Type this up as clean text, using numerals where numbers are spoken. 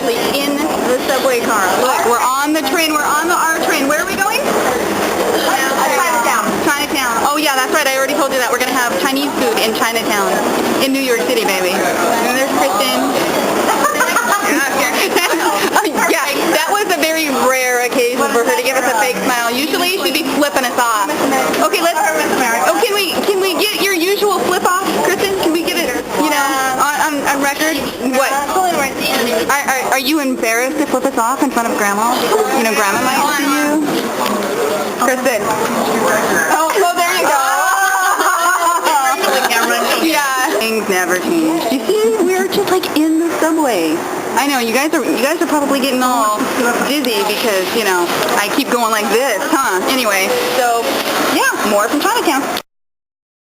actually in the subway car. Look, we're on the train. We're on the R train. Where are we going? Chinatown. Chinatown. Oh yeah, that's right. I already told you that. We're going to have Chinese food in Chinatown, in New York City, baby. And there's Kristen. Yeah, that was a very rare occasion for her to give us a fake smile. Usually she'd be flipping us off. Okay, let's. Oh, can we get your usual flip off, Kristen? Can we get it? You know, on record. What? Are you embarrassed to flip us off in front of Grandma? You know, Grandma might see you. Kristen. Oh, there you go. Yeah. Things never change. You see, we're just like in the subway. I know, you guys are probably getting all dizzy because, you know, I keep going like this, huh? Anyway, so, yeah, more from Chinatown.